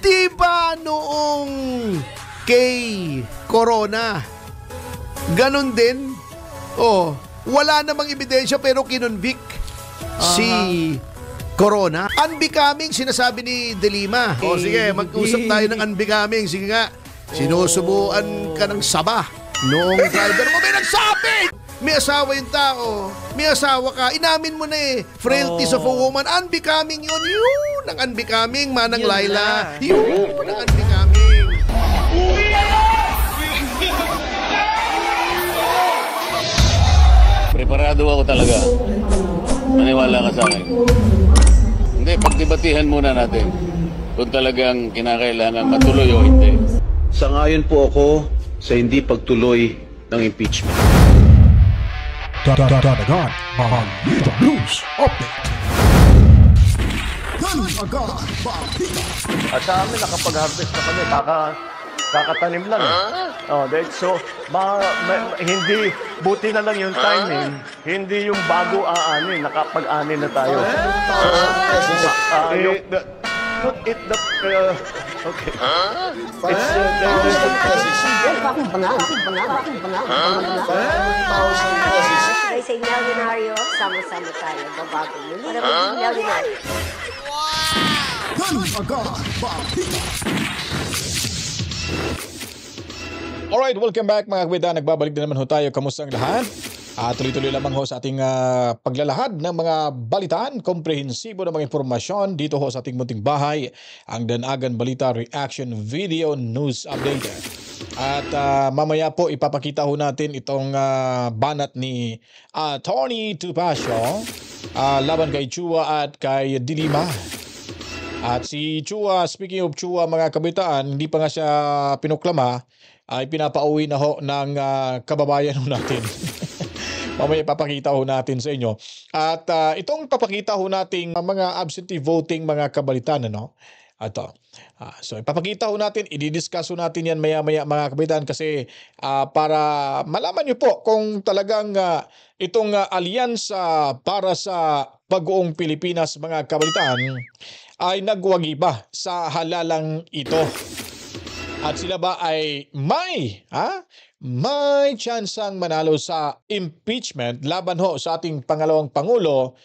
Di ba noong kay Corona, ganun din? Oh, wala namang ebidensya pero kinonvict si Corona. Unbecoming, sinasabi ni De Lima. O sige, mag-usap tayo ng unbecoming. Sige nga, sinusubuan ka ng saba. Noong driver mo, may nagsabi! May asawa yung tao. May asawa ka. Inamin mo na eh. Frailties of a woman. Unbecoming yun. Yun ang unbecoming, Manang Laila. Yun ang unbecoming. Preparado ako talaga. Maniwala ka sa akin. Hindi, pagdebatihan muna natin kung talagang kinakailangan matuloy o hindi. Sangayon po ako sa hindi pagtuloy ng impeachment. Dagdag Balita News Update. At sa amin, nakapag-harvest na kami, kakatanim lang. So, hindi, buti na lang yung timing, hindi yung bago aanin, nakapag-anin na tayo. Okay. They say milyonaryo, sama-sama tayo, babago muli. Para maging milyonaryo. Alright, welcome back mga kabida. Nagbabalik din naman ho tayo. Kamusta ang lahat? Tuloy-tuloy lamang ho sa ating paglalahad ng mga balitaan, komprehensibo ng mga impormasyon dito ho sa ating munting bahay, ang Danagan Balita Reaction Video News Update. At mamaya po ipapakita ho natin itong banat ni Tony Tupacio laban kay Chua at kay De Lima. At si Chua, speaking of Chua mga kabitaan, hindi pa nga siya pinuklama, ay pinapauwi na ho ng kababayan ho natin. Mamaya ipapakita ho natin sa inyo. At itong papakita ho nating mga absentee voting mga kabalitan, ano? So ipapakita ho natin, i-discuss ho natin yan maya-maya mga kabitan kasi para malaman nyo po kung talagang itong alyansa para sa Bagoong Pilipinas mga kabalitan ay nagwagi ba sa halalang ito. At sila ba ay may tsansang manalo sa impeachment laban ho sa ating pangalawang Pangulo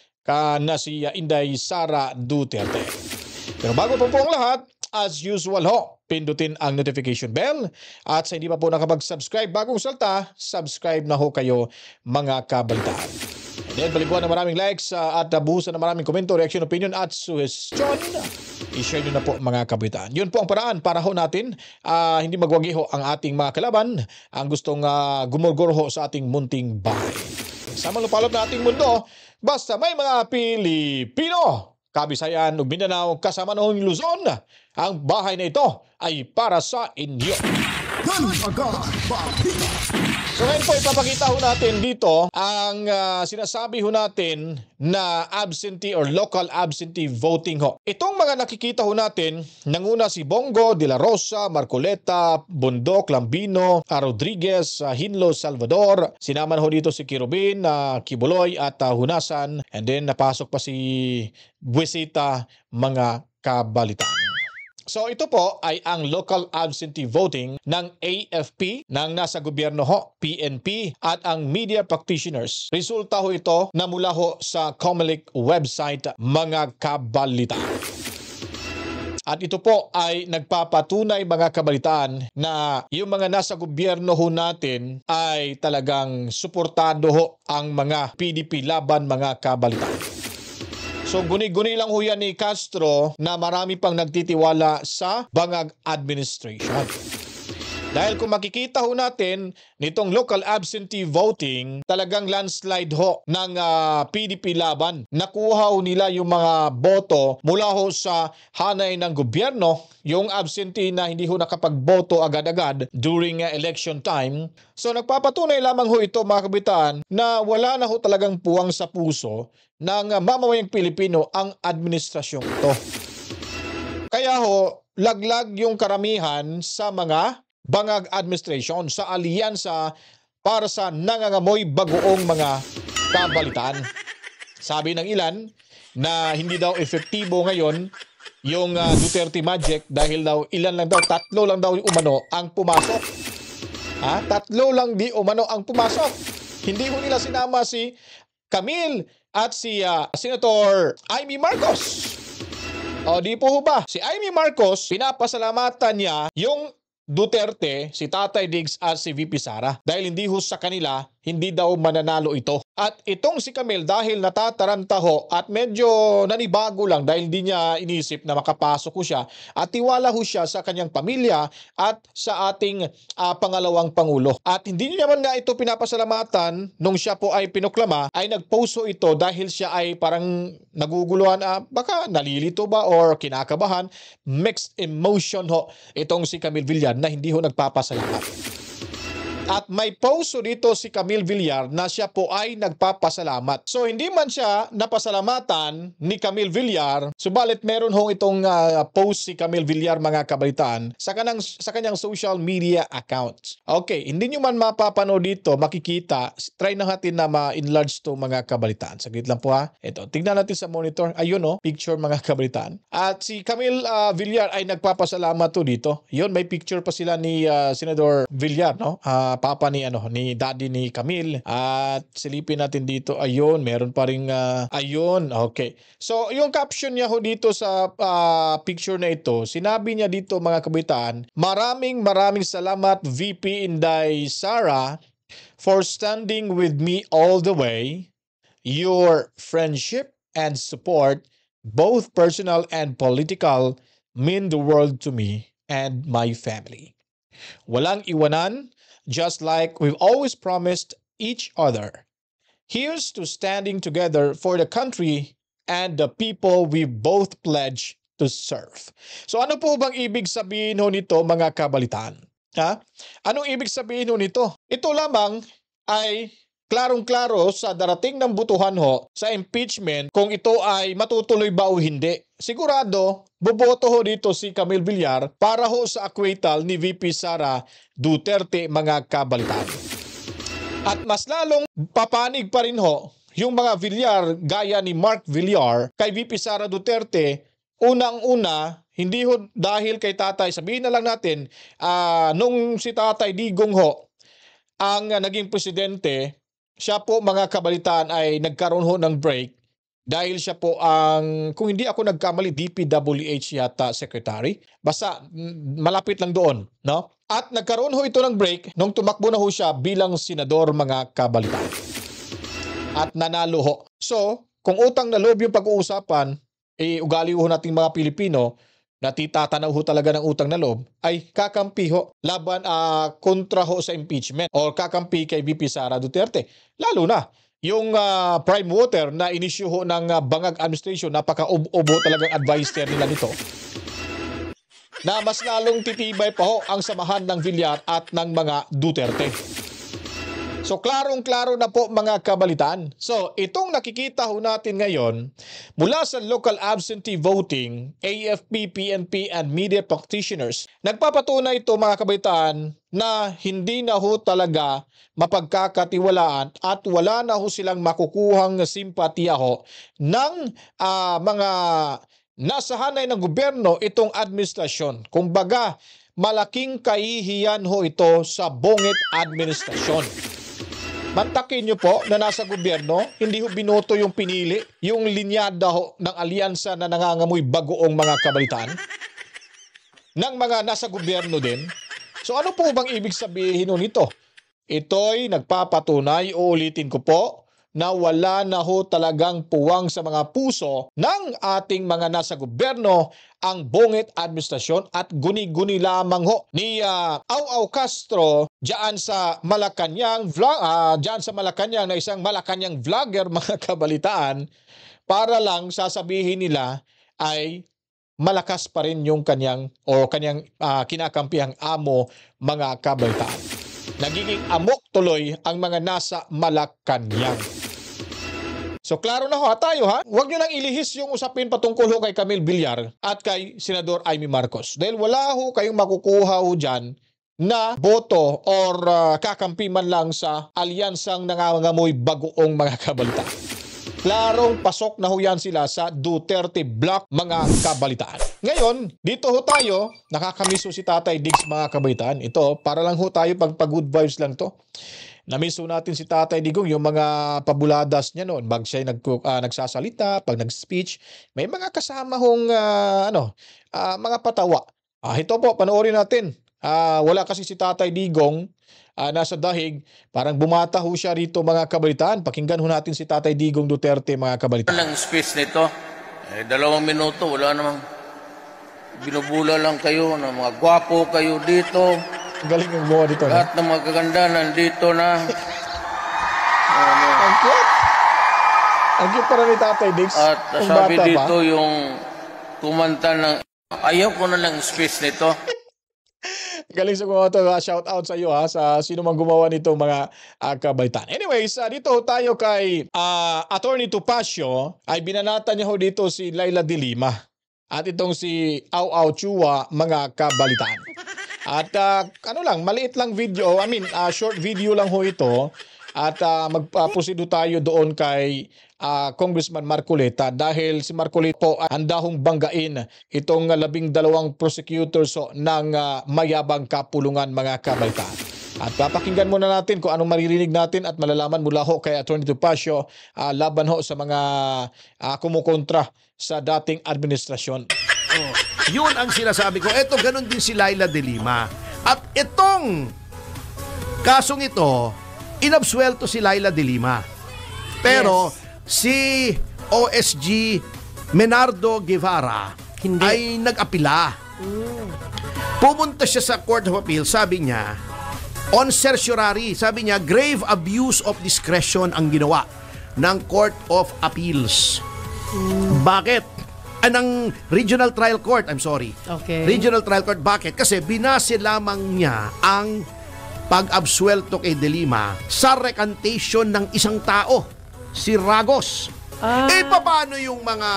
na si Inday Sara Duterte. Pero bago po ang lahat, as usual ho, pindutin ang notification bell at sa hindi pa po nakapag-subscribe bagong salta, subscribe na ho kayo mga kabalitaan. And then paliguan na maraming likes at buhusan na maraming komento, reaction, opinion at suggestion. I-share nyo na po mga kabalitaan. Yun po ang paraan para ho natin hindi magwagi ho ang ating mga kalaban ang gustong gumugol ho sa ating munting bahay. Sa malupalop na ating mundo, basta may mga Pilipino, Kabisayan ug Mindanao kasama noong Luzon, ang bahay na ito ay para sa inyo. So ngayon po ipapakita ho natin dito ang sinasabi ho natin na absentee or local absentee voting ho. Itong mga nakikita ho natin, nanguna si Bongo, De La Rosa, Marcoleta, Bundok, Lambino, Rodriguez, Hinlo, Salvador. Sinaman ho dito si Kirubin, Kibuloy at Hunasan. And then napasok pa si Buesita mga kabalitaan. So ito po ay ang local absentee voting ng AFP, ng nasa gobyerno ho, PNP at ang media practitioners. Resulta ho ito na mula ho sa COMELEC website mga kabalitaan. At ito po ay nagpapatunay mga kabalitaan na yung mga nasa gobyerno ho natin ay talagang suportado ho ang mga PDP laban mga kabalitaan. So guni-guni lang ho yan ni Castro na marami pang nagtitiwala sa Bangag administration. Dahil kung makikita ho natin nitong local absentee voting, talagang landslide ho ng PDP laban. Nakuha ho nila yung mga boto mula ho sa hanay ng gobyerno, yung absentee na hindi ho nakapagboto agad-agad during election time. So nagpapatunay lamang ho ito mga kabitaan na wala na ho talagang puwang sa puso ng mamamayang Pilipino ang administrasyong ito. Kaya ho, laglag yung karamihan sa mga Bangag administration sa alyansa para sa nangangamoy bagoong mga kabalitaan. Sabi ng ilan na hindi daw epektibo ngayon yung Duterte Magic dahil daw tatlo lang daw umano ang pumasok. Tatlo lang di umano ang pumasok. Hindi ho nila sinama si Camille at si Senator Amy Marcos. O di po ba? Si Amy Marcos, pinapasalamatan niya yung Duterte, si Tatay Diggs at si VP Sara dahil hindi ho sa kanila, hindi daw mananalo ito. At itong si Camille dahil natataranta ho at medyo nanibago lang dahil hindi niya inisip na makapasok ho siya at tiwala ho siya sa kanyang pamilya at sa ating pangalawang Pangulo. At hindi niya naman nga ito pinapasalamatan nung siya po ay pinoklama, ay nagpost ho ito dahil siya ay parang naguguluhan, baka nalilito ba or kinakabahan, mixed emotion ho itong si Camille Villar na hindi ho nagpapasalamat. At may post dito si Camille Villar na siya po ay nagpapasalamat. So hindi man siya napasalamatan ni Camille Villar, subalit meron hong itong post si Camille Villar mga kabalitaan sa kanyang social media account. Okay, hindi nyo man mapapanood dito, makikita, try na natin na ma-enlarge to mga kabalitaan. Saglit lang po ha. Ito, tignan natin sa monitor. Ayun picture mga kabalitaan. At si Camille Villar ay nagpapasalamat to dito. Yun, may picture pa sila ni Senador Villar, no? Papa ni daddy ni Camille. At silipin natin dito, ayun, meron pa ring ayun, okay. So yung caption niya ho dito sa picture na ito, sinabi niya dito mga kabitaan, maraming salamat VP Inday Sara for standing with me all the way. Your friendship and support, both personal and political, mean the world to me and my family. Walang iwanan, just like we've always promised each other. Here's to standing together for the country and the people we both pledge to serve. So ano po bang ibig sabihin ho nito mga kabalitaan? Anong ibig sabihin ho nito? Ito lamang ay klarong-klaro sa darating ng butuhan ho sa impeachment kung ito ay matutuloy ba o hindi. Sigurado, boboto ho dito si Camille Villar para ho sa acquittal ni VP Sara Duterte mga kabalitaan. At mas lalong papanig pa rin ho yung mga Villar gaya ni Mark Villar kay VP Sara Duterte. Unang-una, hindi ho dahil kay tatay, sabihin na lang natin, nung si Tatay Digong ho ang naging presidente, siya po mga kabalitaan ay nagkaroon ho ng break dahil siya po ang, kung hindi ako nagkamali, DPWH yata secretary. Basta malapit lang doon, no? At nagkaroon ho ito ng break nung tumakbo na ho siya bilang senador mga kabalitaan. At nanalo ho. So, kung utang na loob yung pag-uusapan, ugali ho nating mga Pilipino na titatanaw ho talaga ng utang na loob, ay kakampi ho laban kontra ho sa impeachment or kakampi kay VP Sara Duterte. Lalo na yung prime water na inisyu ho ng Bangag administration, napaka-ubo talagang adviser nila nito, na mas lalong titibay pa ho ang samahan ng Villar at ng mga Duterte. So klarong-klaro na po mga kabalitaan. So itong nakikita ho natin ngayon mula sa local absentee voting, AFP, PNP and media practitioners, nagpapatunay ito mga kabalitaan na hindi na ho talaga mapagkakatiwalaan at wala na ho silang makukuhang simpatiya ho ng mga nasa hanay ng gobyerno itong administrasyon. Kumbaga, malaking kahihiyan ho ito sa bungit administrasyon. Mantakin nyo po na nasa gobyerno, hindi ho binoto yung pinili, yung linyada ho ng alyansa na nangangamoy bagoong mga kabalitaan ng mga nasa gobyerno din. So ano po bang ibig sabihin nito? Ito'y nagpapatunay, uulitin ko po, na wala na ho talagang puwang sa mga puso ng ating mga nasa gobyerno ang bungit administrasyon at guni-guni lamang ho ni Au Castro diyan sa Malacanang na isang Malacanang vlogger mga kabalitaan, para lang sasabihin nila ay malakas pa rin yung kanyang kinakampihang amo mga kabalitaan. Nagiging amok tuloy ang mga nasa Malacanang. So klaro na ho tayo ha. Huwag nyo nang ilihis yung usapin patungkol ho kay Camille Villar at kay Senador Amy Marcos. Dahil wala ho kayong makukuha ho dyan na boto or kakampi man lang sa alyansang nangangamoy bagoong mga kabalita. Klarong pasok na ho yan sila sa Duterte Block, mga kabalitaan. Ngayon, dito ho tayo, nakakamiso si Tatay Diggs, mga kabalitaan. Ito, para lang ho tayo pag-good vibes lang to. Namiso natin si Tatay Digong, yung mga pabuladas niya noon. Pag siya nagsasalita, pag nag-speech, may mga kasama hong mga patawa. Ito po, panoorin natin. Wala kasi si Tatay Digong nasa dahig. Parang bumata ho siya rito, mga kabalitaan. Pakinggan ho natin si Tatay Digong Duterte, mga kabalitaan. Walang space nito. 2 minuto, wala namang binubula lang kayo ng mga gwapo kayo dito. Galing yung buha dito. Lahat ng mga kaganda nandito na. Ang cute. Ang cute para ni Tatay Diggs. At Kung sabi bata dito pa. yung kumanta ng ayaw ko na lang space nito. Galing sa mga ito. Shout out sa iyo sa sino mang gumawa nito, mga kabaitan. Anyways, dito tayo kay Attorney Topacio. Ay binanatan niya ho dito si Laila de Lima. At itong si Au Au Chua, mga kabalitaan. At maliit lang video. Short video lang ho ito. At magpaproceed tayo doon kay Congressman Marcoleta dahil si Marcoleta po handa hong banggain itong 12 prosecutors ng mayabang kapulungan, mga kabalitaan. At papakinggan muna natin kung anong maririnig natin at malalaman mula ho kay Atty. Topacio laban ho sa mga kumukontra sa dating administrasyon. Yun ang sinasabi ko. Eto, ganun din si Laila de Lima. At itong kasong ito, inabsuelto si Laila de Lima. Pero si OSG Menardo Guevara ay nag-apila. Pumunta siya sa Court of Appeal, sabi niya, on certiorari, sabi niya, grave abuse of discretion ang ginawa ng Court of Appeals. Bakit? Ng Regional Trial Court, Okay. Regional Trial Court, bakit? Kasi binase lamang niya ang pag-absuelto kay de Lima sa recantation ng isang tao, si Ragos. Paano yung mga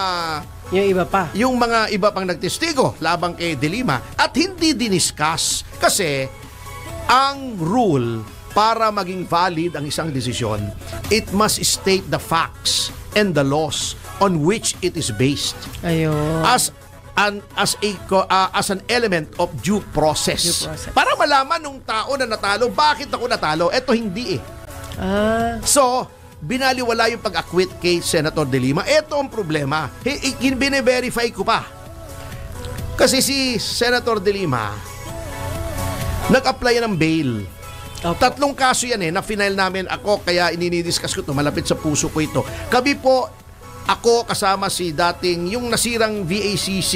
iba pang nagtestigo labang kay de Lima at hindi diniscuss? Kasi ang rule para maging valid ang isang desisyon, it must state the facts and the laws on which it is based. Ayun. As an element of due process. Para malaman nung tao na natalo, bakit ako natalo? Eto hindi eh. So, binaliwala yung pag-acquit kay Senator de Lima. Eto ang problema. Bine-verify ko pa. Kasi si Senator de Lima nag-apply ng bail. Opo. 3 kaso yan na final namin ako, kaya inidiscuss ko ito, malapit sa puso ko ito. Kami po, ako kasama si dating yung nasirang VACC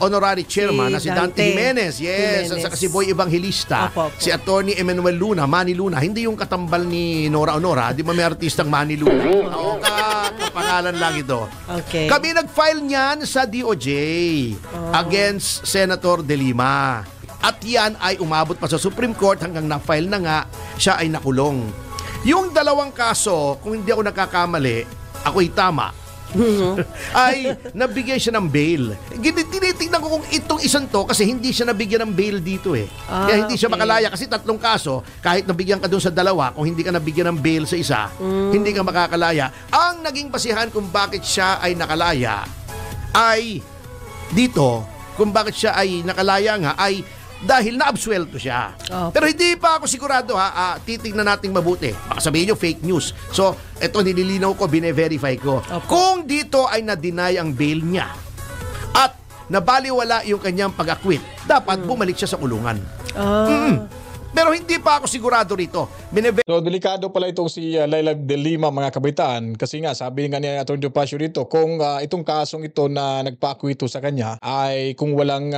honorary chairman na si Dante Jimenez. Yes, at saka si Boy Evangelista. Opo. Si Attorney Emmanuel Luna, Manny Luna. Hindi yung katambal ni Nora Honora. Di ba may artistang Manny Luna? Oo, kapangalan lang ito. Okay. Kami nag-file niyan sa DOJ against Senator de Lima. At yan ay umabot pa sa Supreme Court hanggang na-file na nga, siya ay nakulong. Yung 2 kaso, kung hindi ako nakakamali, ako'y tama, ay nabigyan siya ng bail. Tinitingnan ko kung itong isang to kasi hindi siya nabigyan ng bail dito eh. Kaya hindi siya makalaya kasi 3 kaso, kahit nabigyan ka dun sa 2, kung hindi ka nabigyan ng bail sa isa, hindi ka makakalaya. Ang naging basihan kung bakit siya ay nakalaya ay dito, kung bakit siya ay nakalaya nga ay dahil na-absuelto siya. Pero hindi pa ako sigurado titignan nating mabuti. Baka sabihin nyo fake news. So, eto nililinaw ko, bine-verify ko. Kung dito ay na-deny ang bail niya at nabaliwala yung kanyang pag-acquit, dapat bumalik siya sa kulungan. Pero hindi pa ako sigurado rito. So, delikado pala itong si Laila de Lima, mga kabaitaan. Kasi nga, sabi nga ni Atty. Topacio dito, kung itong kasong ito na nagpakwito sa kanya ay kung walang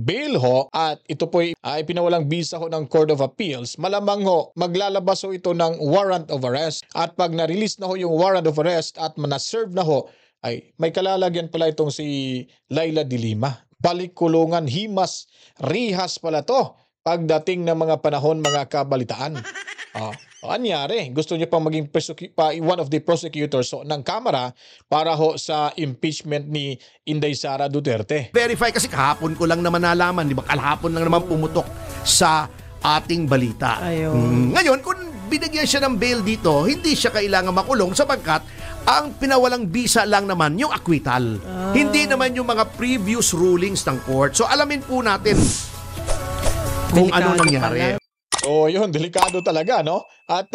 bail ho at ito po ay pinawalang bisa ho ng Court of Appeals, malamang ho, maglalabas ho ito ng warrant of arrest. At pag na-release na ho yung warrant of arrest at na-serve na ho, ay may kalalagyan pala itong si Laila de Lima. Balik kulungan, himas, rihas pala to. Pagdating ng mga panahon, mga kabalitaan. Anyari, gusto niyo pang maging one of the prosecutors ng Kamara para ho sa impeachment ni Inday Sara Duterte. Verify kasi kahapon ko lang naman nalaman, di ba? Kahapon lang naman pumutok sa ating balita. Ayun. Ngayon, kung binigyan siya ng bail dito, hindi siya kailangan makulong sapagkat Ang pinawalang bisa lang naman yung acquittal. Hindi naman yung mga previous rulings ng court. So alamin po natin kung Delikado anong nangyari. So yun, delikado talaga, no? At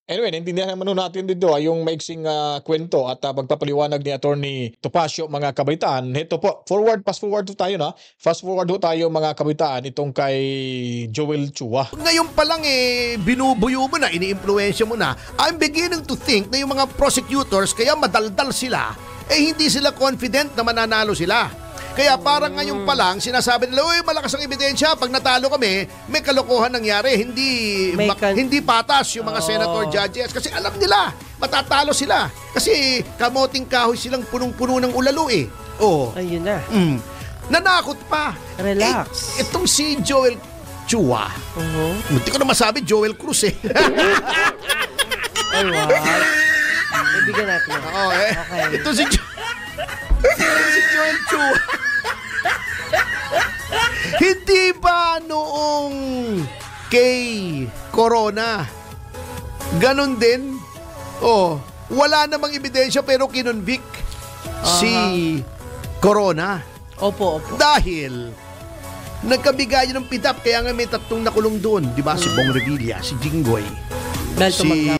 anyway, naintindihan naman natin dito yung maiksing kwento at pagpapaliwanag ni Attorney Topacio, mga kabaitaan. Ito po, fast forward tayo, na. Fast forward tayo, mga kabaitaan, itong kay Joel Chua. Ngayon pa lang binubuyo mo na, ini-influensya mo na. I'm beginning to think na yung mga prosecutors, kaya madaldal sila, hindi sila confident na mananalo sila. Kaya parang ngayon pa lang, sinasabi nila, uy, malakas ang ebidensya, pag natalo kami, may kalokohan nangyari, hindi patas yung mga senator judges. Kasi alam nila, matatalo sila. Kasi kamoting kahoy silang punong-puno ng ulalo Ayun na. Nanakot pa. Relax. Itong si Joel Chua. Hindi ko na masabi Joel Cruz Ay, wow. Ibigyan natin. Okay. Ito si Joel Chua. Hindi ba noong kay Corona, ganon din? Wala namang ebidensya pero kinonvict si Corona. Opo. Dahil nagkabigayan ng pitap, kaya nga may 3 nakulong doon. Di ba? Si Bong Revilla, si Jinggoy.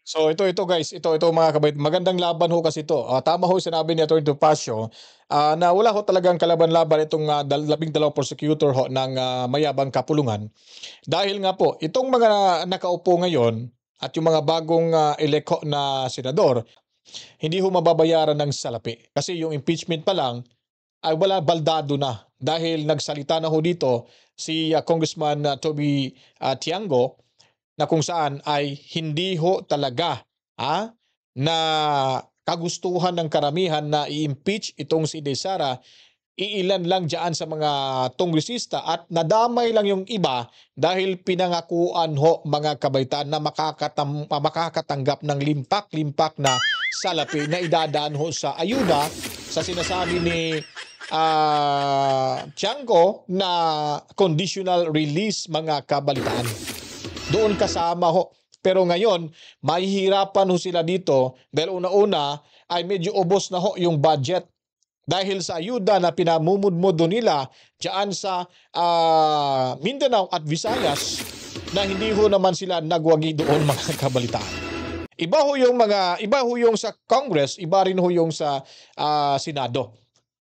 So ito guys, ito mga kabait, magandang laban ho kasi ito. Tama ho sinabi ni Atty. Topacio na wala ho talagang kalaban-laban itong 12 prosecutor ho ng mayabang kapulungan. Dahil nga po, itong mga nakaupo ngayon at yung mga bagong elect ho na senador, hindi ho mababayaran ng salapi. Kasi yung impeachment pa lang ay wala, baldado na. Dahil nagsalita na ho dito si Congressman Toby Tiangco, na kung saan ay hindi ho talaga na kagustuhan ng karamihan na i-impeach itong si De Sara. Iilan lang dyan sa mga kongresista at nadamay lang yung iba dahil pinangakuan ho, mga kabaitaan, na makakatanggap ng limpak-limpak na salapi na idadaan ho sa ayuda sa sinasabi ni Tiangco na conditional release, mga kabalitaan. Doon kasama ho. Pero ngayon, mahihirapan ho sila dito dahil una-una ay medyo ubos na ho yung budget. Dahil sa ayuda na pinamumudmudo nila dyan sa Mindanao at Visayas na hindi ho naman sila nagwagi doon, mga kabalitaan. Iba ho yung sa Congress, iba rin ho yung sa Senado.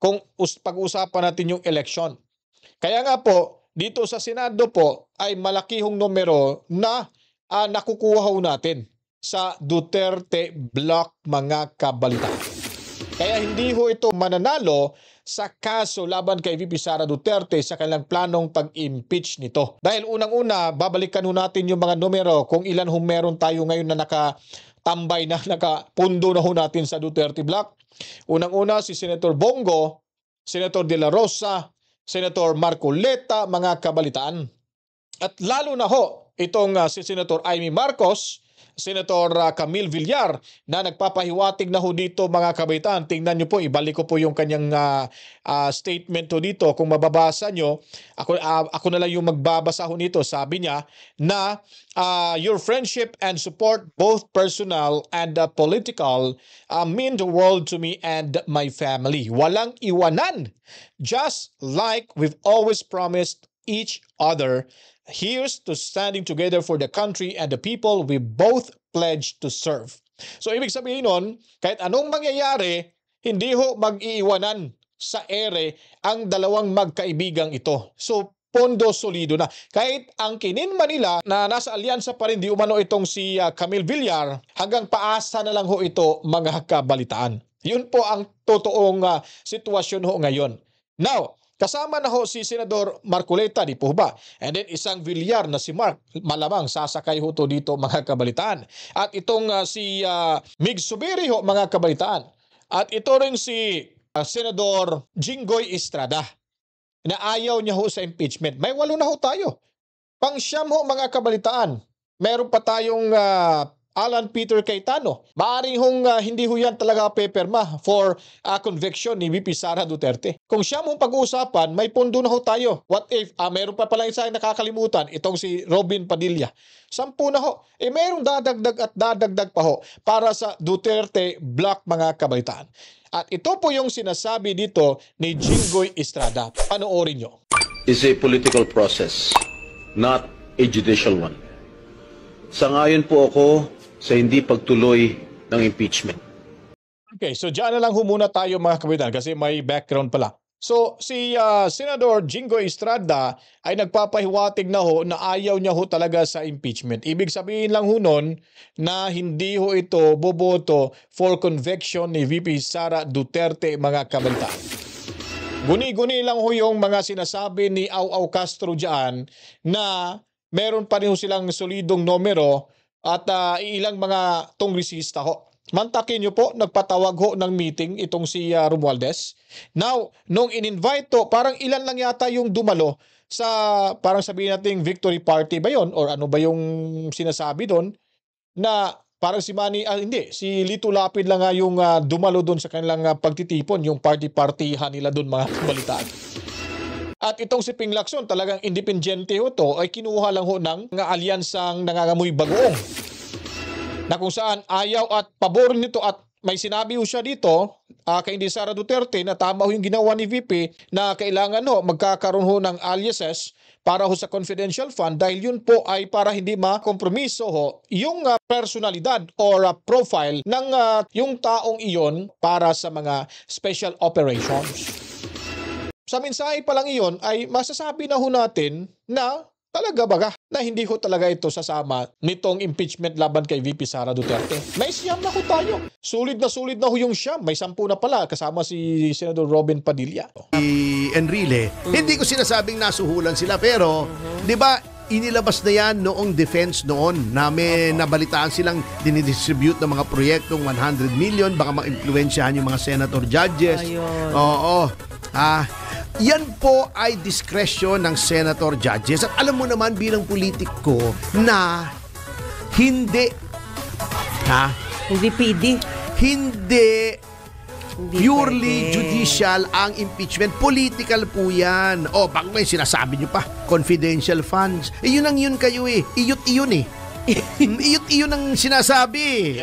Kung pag-usapan natin yung election. Kaya nga po, dito sa Senado po ay malaki hong numero na nakukuha ho natin sa Duterte block, mga kabalitaan. Kaya hindi ho ito mananalo sa kaso laban kay VP Sara Duterte sa kanilang planong pag-impeach nito. Dahil unang-una, babalikan ho natin yung mga numero kung ilan ho meron tayo ngayon na nakatambay na, nakapundo na ho natin sa Duterte block. Unang-una si Senator Bongo, Senator De La Rosa, Senator Marcoleta, mga kabalitaan. At lalo na ho itong si Senator Amy Marcos, Senator Camille Villar na nagpapahiwatig na ho dito, mga kabaitan. Tingnan nyo po, ibalik ko po yung kanyang statement ho dito. Kung mababasa nyo, ako na lang yung magbabasa ho nito. Sabi niya na your friendship and support, both personal and political, mean the world to me and my family. Walang iwanan. Just like we've always promised each other. Here's to standing together for the country and the people we both pledged to serve. So ibig sabihin nun, kahit anong mangyayari, hindi ho mag-iiwanan sa ere ang dalawang magkaibigang ito. So pondo solido na. Kahit ang kinin Manila na nasa alyansa pa rin di umano itong si Camille Villar, hanggang paasa na lang ho ito, mga kabalitaan. Yun po ang totoong sitwasyon ho ngayon. Now, kasama na ho si Senador Marcoleta, di po ba? And then isang Villar na si Mark, malamang sasakay ho to dito, mga kabalitaan. At itong si Mig Subiri ho, mga kabalitaan. At ito rin si Senador Jinggoy Estrada na ayaw niya ho sa impeachment. May 8 na ho tayo. Pang-siyam ho, mga kabalitaan. Meron pa tayong Alan Peter Cayetano. Maaring hindi ho yan talaga peperma for conviction ni VP Sara Duterte. Kung siya mong pag-uusapan, may pondo na ho tayo. What if, meron pa pala isa nakakalimutan, itong si Robin Padilla. 10 na ho. Mayroong dadagdag at dadagdag pa ho para sa Duterte Block, mga kabaitaan. At ito po yung sinasabi dito ni Jinggoy Estrada. Panoorin nyo. Is a political process, not a judicial one. Sangayon po ako sa hindi pagtuloy ng impeachment. Okay, so dyan na lang muna tayo, mga kapitan, kasi may background pala. So si Senador Jinggoy Estrada ay nagpapahiwatig na ho na ayaw niya ho talaga sa impeachment. Ibig sabihin lang ho nun na hindi ho ito boboto for conviction ni VP Sara Duterte, mga kapitan. Guni-guni lang ho yung mga sinasabi ni Au Castro dyan na meron pa rin ho silang solidong numero at ilang mga tongresista ho. Mantakin nyo po, nagpatawag ho ng meeting itong si Romualdez. Now, nung in-invite to, parang ilan lang yata yung dumalo sa, parang sabihin natin, victory party ba yon or ano ba yung sinasabi doon, na parang si Manny, si Lito Lapid lang nga yung dumalo doon sa kanilang pagtitipon, yung party-partihan nila doon, mga kabalitaan. At itong si Ping Lacson, talagang independyente ho to, ay kinuha lang ho ng mga alyansang nangangamoy bagoong. Na kung saan ayaw at pabor nito at may sinabi ho siya dito kay Sara Duterte na tama ho yung ginawa ni VP na kailangan ho magkakaroon ho ng aliases para ho sa confidential fund dahil yun po ay para hindi makompromiso ho yung personalidad or profile ng yung taong iyon para sa mga special operations. Sa mensahe pa lang iyon ay masasabi na ho natin na talaga baga na hindi ko talaga ito sasama nitong impeachment laban kay VP Sara Duterte. May siyam na ho tayo. Sulit na ho yung siyam. May 10 na pala kasama si Senador Robin Padilla. Enrile, hindi ko sinasabing nasuhulan sila pero 'di ba inilabas na yan noong defense noon na may nabalitaan silang dinidistribute ng mga proyektong 100 million baka ma-impluwensyahan yung mga senator judges. Ayun. Oo. Yan po ay discretion ng senator judges. At alam mo naman bilang politiko na hindi PD. Hindi purely pwede. judicial ang impeachment. Political po yan. Baka may sinasabi nyo pa, confidential funds. Yun ang yun kayo eh. Iyot-iyon eh. Iyot-iyon ang sinasabi.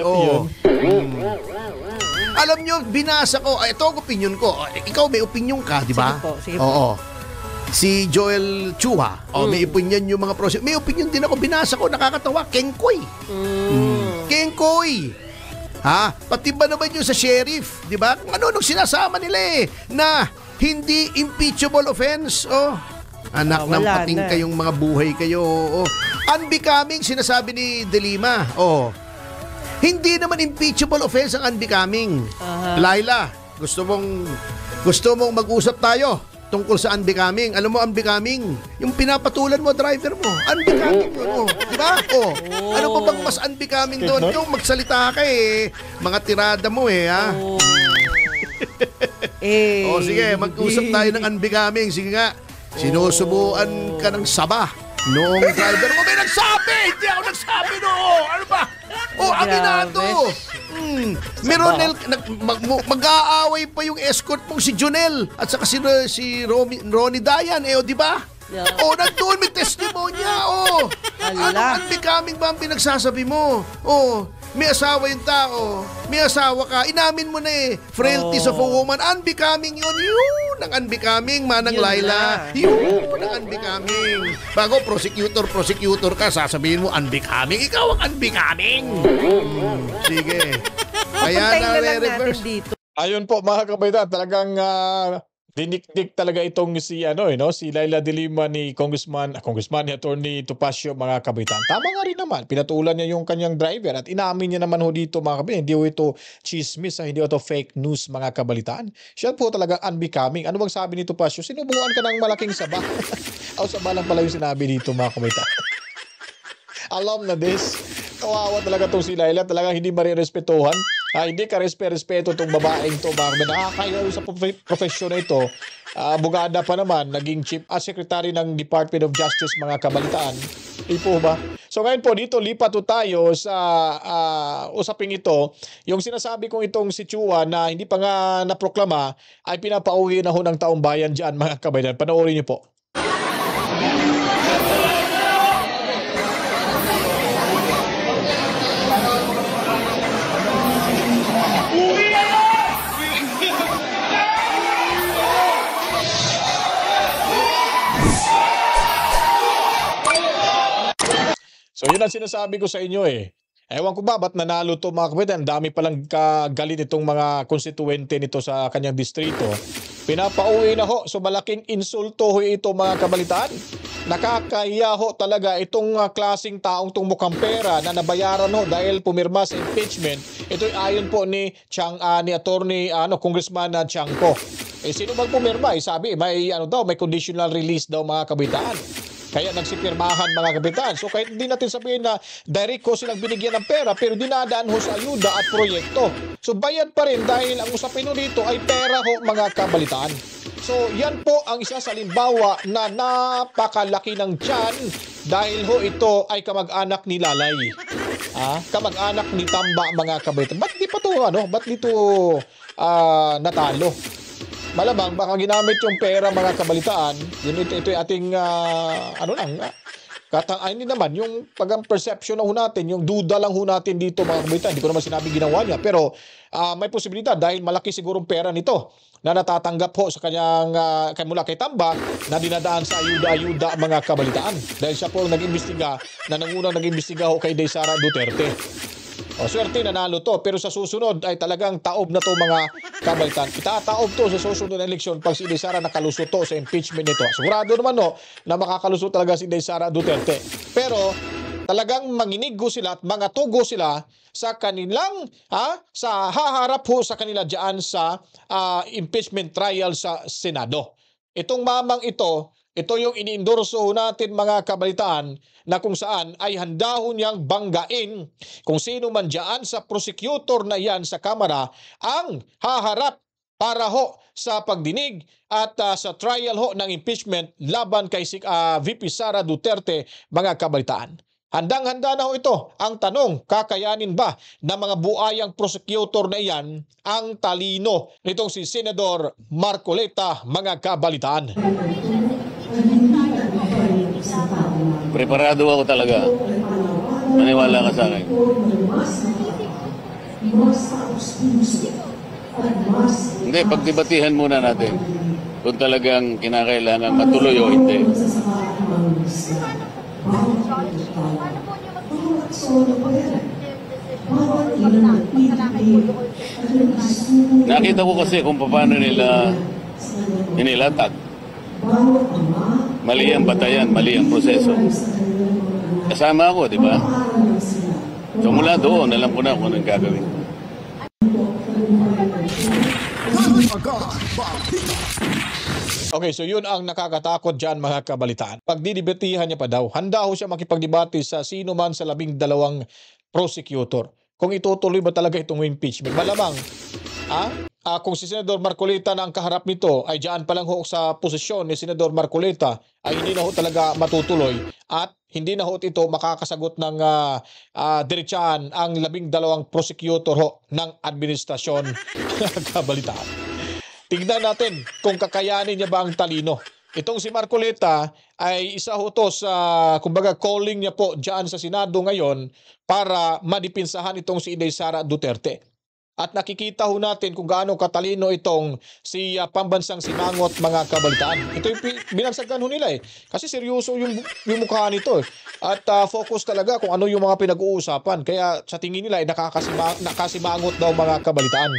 Alam nyo, binasa ko, ito ang opinion ko. Ikaw may opinion ka, di ba? Sige po. Oo. Si Joel Chua, may opinion yung mga prosesyo. May opinion din ako, binasa ko, nakakatawa, Kengkoy. Kengkoy. Pati ba naman yung sa sheriff, di ba? Kung ano nung sinasama nila na hindi impeachable offense. Anak ng pating kayong mga buhay kayo. Unbecoming, sinasabi ni De Lima. Hindi naman impeachable offense ang unbecoming. Laila, gusto mong mag-usap tayo tungkol sa unbecoming. Alam mo, unbecoming, yung pinapatulan mo, driver mo, unbecoming yun. Diba? Ano pa bang mas unbecoming doon? Yung magsalita ka mga tirada mo sige, mag-usap tayo ng unbecoming. Sige nga, sinusubuan ka ng saba noong driver mo. May nagsabi! Hindi ako nagsabi Ano ba? Aminado! Meron mag-aaway pa yung escort mong si Jonel at saka si Ronnie Dayan. Di ba? Nandun may testimonya. Anong unbecoming ba ang pinagsasabi mo? May asawa yung tao. May asawa ka. Inamin mo na frailties of a woman. Unbecoming yun. Yun ang unbecoming, Manang Laila. Yun ang unbecoming. Bago prosecutor ka, sasabihin mo unbecoming. Ikaw ang unbecoming. Sige. Kaya na-reverse. Ayun po, mga kabaitan, talagang dinikdik talaga itong si Laila de Lima ni Congressman ni Attorney Topacio, mga kabaitan. Tama nga rin naman, pinatulan niya yung kanyang driver at inamin niya naman ho dito, mga kabaitan, hindi ho ito chismis, hindi ho ito fake news, mga kabalitaan. Siya po talaga unbecoming. Ano bang sabi ni Topacio? Sinubukan ka ng malaking saba. Saba lang pala yung sinabi dito, mga kabaitan. Alam na this. Kawawa talaga itong si Laila. Talagang hindi marirespetuhan. Hindi ka respeto itong babaeng ito. Nakakaya sa profesyon na ito. Abogada pa naman. Naging chief secretary ng Department of Justice, mga kabalitaan. Hindi po ba? So ngayon po dito lipat po tayo sa usaping ito. Yung sinasabi kong itong si Chua na hindi pa nga naproklama ay pinapauwi na ho ng taong bayan dyan mga kabayan. Panoorin niyo po. So yun ang sinasabi ko sa inyo eh. Ewan ko ba, ba't nanalo to mga kabayan? Dami palang kagalit itong mga konstituente nito sa kanyang distrito. Pinapauwi na ho. So malaking insulto ho ito mga kabalitaan. Nakakahiya ho talaga itong klaseng taong tong mukhang pera na nabayaran ho dahil pumirma sa impeachment. Ito'y ayon po ni ni attorney Congressman Chanco. Eh sino bang pumirma? Sabi may may conditional release daw mga kabalitaan. Kaya nagsipirmahan mga kapitan. So kahit hindi natin sabihin na direct ko silang binigyan ng pera pero dinadaan ho sa ayuda at proyekto. So bayad pa rin dahil ang usapin ho dito ay pera ho mga kabalitaan. So yan po ang isa sa limbawa na napakalaki ng tiyan dahil ho ito ay kamag-anak ni Lalay. Kamag-anak ni Tamba mga kabalitaan. Ba't di pa to Ba't dito natalo? Malamang baka ginamit yung pera mga kabalitaan. Ito ating hindi naman yung perception na ho natin, yung duda lang ho natin dito mga kabalitaan. Hindi ko naman sinabi ginawa niya pero may posibilidad dahil malaki sigurong pera nito na natatanggap ho sa kanyang mula kay Tamba na dinadaan sa ayuda-ayuda mga kabalitaan. Dahil siya po nag-imbestiga na nangunang nag-imbestiga ho kay Sara Duterte. Swerte nanalo to pero sa susunod ay talagang taob na to mga kabalitan. Itataob to sa susunod na eleksyon pag si Sara nakalusot to sa impeachment nito. Sigurado naman na makakalusot talaga si Sara Duterte. Pero talagang manginiggo sila at mga tugo sila sa kanilang sa haharap ho sa kanila diyan sa impeachment trial sa Senado. Itong mamang ito yung iniendorso natin mga kabalitaan na kung saan ay handa ho niyang banggain kung sino man dyan sa prosecutor na yan sa Kamara ang haharap para ho sa pagdinig at sa trial ho ng impeachment laban kay VP Sara Duterte mga kabalitaan. Handang-handa na ho ito. Ang tanong, kakayanin ba ng mga buayang prosecutor na iyan ang talino nitong si Senador Marcoleta mga kabalitaan? Preparado ako talaga. Maniwala ka sa akin. Hindi, pagdebatihan muna natin kung talagang kinakailangan matuloy o hindi. Nakita ko kasi kung paano nila inilatag. Mali ang batayan, mali ang proseso. Kasama ako, di ba? So mula doon, alam ko na kung anong gagawin. Okay, so yun ang nakakatakot dyan mga kabalitaan. Pagdidibatihan niya pa daw, handa ho siya makipagdebate sa sino man sa 12 prosecutor. Kung itutuloy ba talaga itong impeachment. Malamang, kung si Senador Marcoleta na ang kaharap nito ay dyan pa lang ho sa posisyon ni Senador Marcoleta ay hindi na ho talaga matutuloy at hindi na ho ito makakasagot ng diretsyahan ang 12 prosecutor ho ng administrasyon kabalitaan. Tignan natin kung kakayanin niya ba ang talino. Itong si Marcoleta ay isa ho to sa kumbaga calling niya po dyan sa Senado ngayon para madipinsahan itong si Sara Duterte. At nakikita ho natin kung gaano katalino itong si pambansang simangot mga kabalitaan. Ito yung binagsagan ho nila eh. Kasi seryoso yung mukha nito eh. At focus talaga kung ano yung mga pinag-uusapan. Kaya sa tingin nila ay nakasimangot daw mga kabalitaan.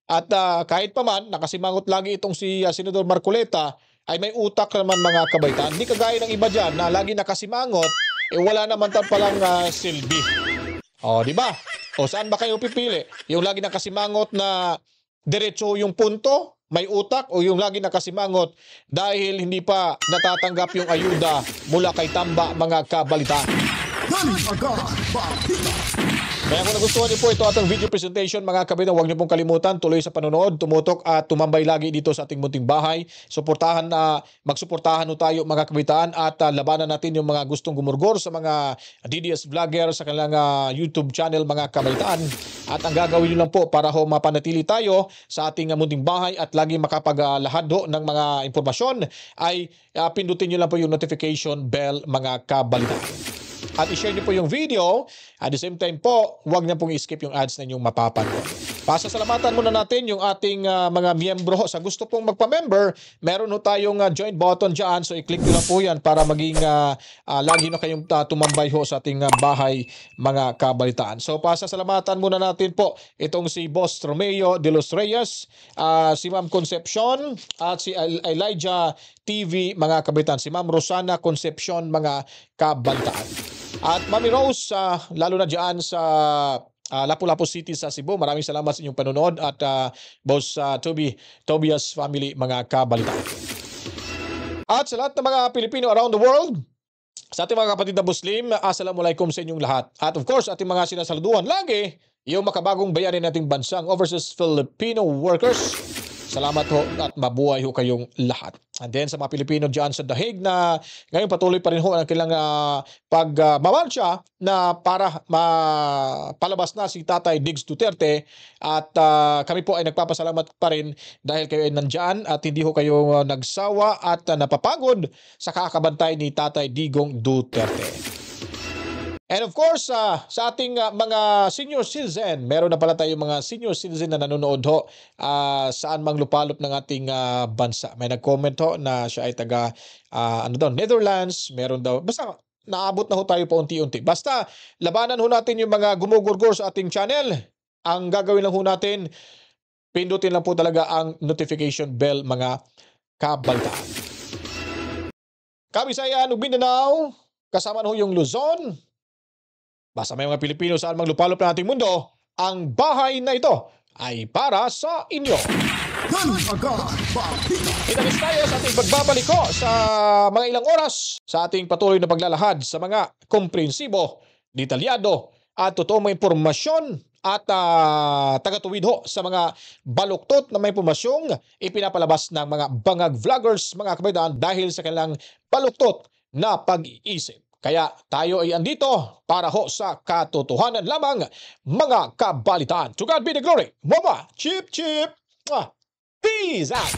At kahit pa man, nakasimangot lagi itong si Senador Marcoleta ay may utak naman mga kabalitaan. Hindi kagaya ng iba dyan na lagi nakasimangot, wala naman palang silbi. Di ba? Saan ba kayo pipili? Yung lagi nakasimangot na diretso yung punto, may utak, o yung lagi nakasimangot dahil hindi pa natatanggap yung ayuda mula kay Tamba mga kabalitaan? Kaya kung nagustuhan niyo po ito ating video presentation, mga kabitan, huwag niyo pong kalimutan, tuloy sa panonood, tumutok at tumambay lagi dito sa ating munting bahay. Suportahan magsuportahan no tayo mga kabitan at labanan natin yung mga gustong gumurgor sa mga DDS vlogger sa kanilang YouTube channel mga kabitan. At ang gagawin niyo lang po para ho mapanatili tayo sa ating munting bahay at lagi makapaglahad ho ng mga impormasyon ay pindutin niyo lang po yung notification bell mga kabitan. At i-share niyo po yung video. At the same time po, huwag niyo pong i-skip yung ads na inyong mapapanood. Pasasalamatan muna natin yung ating mga miyembro. Sa gusto pong magpa-member, meron ho tayong join button dyan. So i-click niyo lang po yan para maging lagi na kayong tumambay ho sa ating bahay mga kabalitaan. So pasasalamatan muna natin po itong si Boss Romeo de los Reyes, si Ma'am Concepcion at si Elijah TV mga kabalitaan. Si Ma'am Rosana Concepcion mga kabalitaan. At Mami Rose, lalo na dyan sa Lapu-Lapu City sa Cebu, maraming salamat sa inyong panonood at Boss Tobias family mga kabalitaan. At sa lahat ng mga Pilipino around the world, sa ating mga kapatid na Muslim, assalamualaikum sa inyong lahat. At of course, ating mga sinasaluduhan lagi, yung makabagong bayani nating bansang overseas Filipino workers. Salamat ho at mabuhay ho kayong lahat. And then sa mga Pilipino dyan sa Dahig na ngayon patuloy pa rin ho ang kailang pagmamarsya na para palabas na si Tatay Diggs Duterte at kami po ay nagpapasalamat pa rin dahil kayo ay nandyan at hindi ho kayo nagsawa at napapagod sa kakabantay ni Tatay Digong Duterte. And of course, sa ating mga senior citizen, meron na pala tayong mga senior citizen na nanonood ho saan mang lupalop ng ating bansa. May nag-comment ho na siya ay taga Netherlands, meron daw. Basta naabot na ho tayo pa unti-unti. Basta labanan ho natin yung mga gumugurgur sa ating channel. Ang gagawin lang ho natin, pindutin lang po talaga ang notification bell mga kabaltaan. Kabisayan ug Mindanao, kasama ho yung Luzon. Basta may mga Pilipino saan mang lupalop ng ating mundo, ang bahay na ito ay para sa inyo. Inalis tayo sa ating pagbabalik ko sa mga ilang oras sa ating patuloy na paglalahad sa mga komprehensibo, detalyado at totoong mga impormasyon at tagatuwid ho sa mga baluktot na may impormasyong ipinapalabas ng mga bangag vloggers, mga kabataan dahil sa kanilang baluktot na pag-iisip. Kaya tayo ay andito para ho sa katotohanan lamang mga kabalitaan. To God be the glory. Mama, chip, chip. Peace out.